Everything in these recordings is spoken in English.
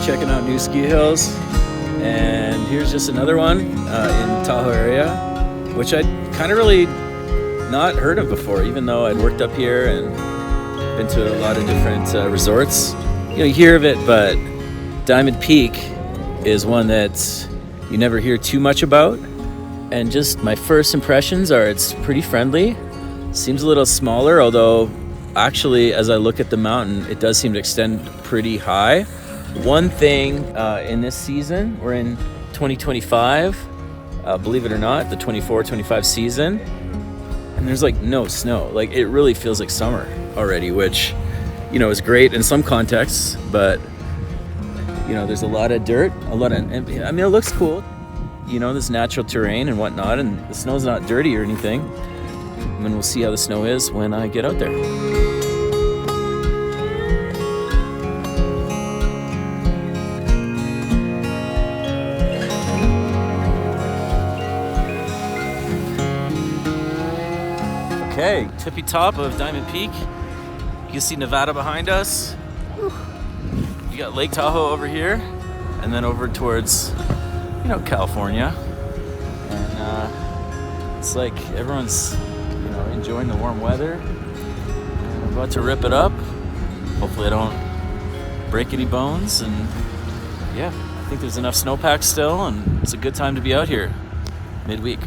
checking out new ski hills, and here's just another one in Tahoe area, which I'd kind of really not heard of before, even though I'd worked up here and been to a lot of different resorts. You know, you hear of it, but Diamond Peak is one that you never hear too much about. And just my first impressions are it's pretty friendly. Seems a little smaller, although actually as I look at the mountain, it does seem to extend pretty high. One thing in this season, we're in 2025, believe it or not, the 24-25 season, and there's like no snow. Like it really feels like summer already, which, you know, is great in some contexts, but you know, there's a lot of dirt, I mean, it looks cool, you know, this natural terrain and whatnot, and the snow's not dirty or anything. And we'll see how the snow is when I get out there. Okay, tippy top of Diamond Peak. You can see Nevada behind us. You got Lake Tahoe over here, and then over towards, you know, California. And it's like everyone's, you know, enjoying the warm weather. And I'm about to rip it up. Hopefully I don't break any bones. And yeah, I think there's enough snowpack still, and it's a good time to be out here midweek.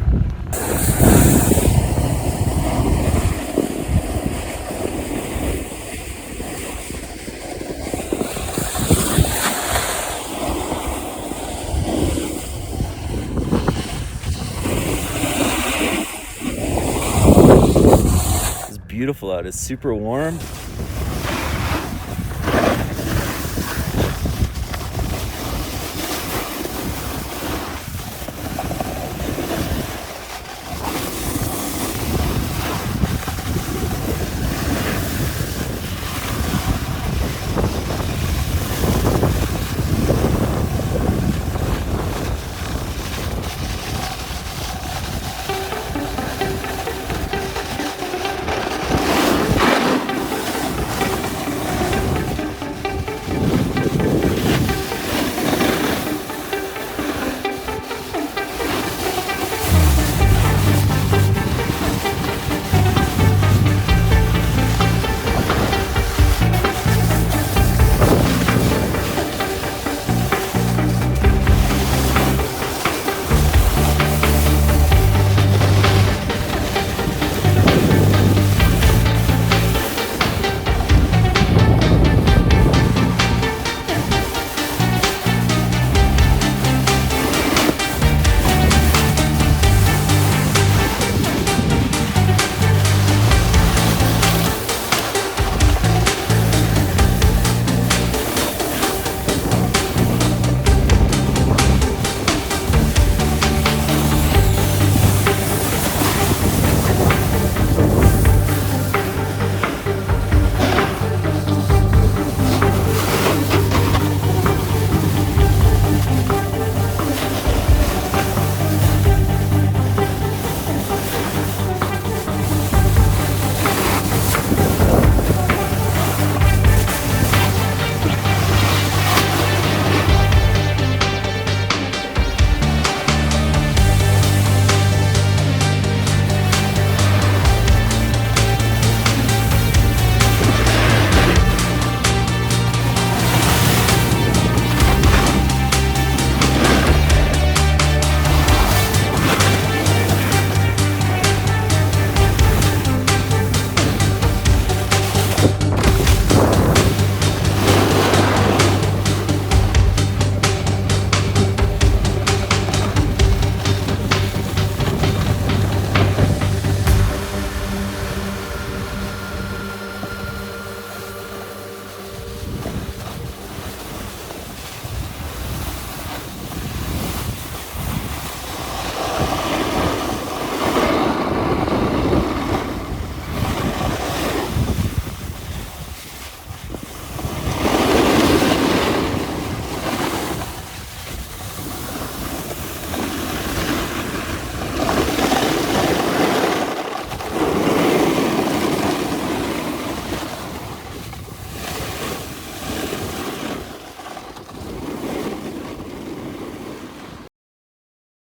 Beautiful out. It's super warm.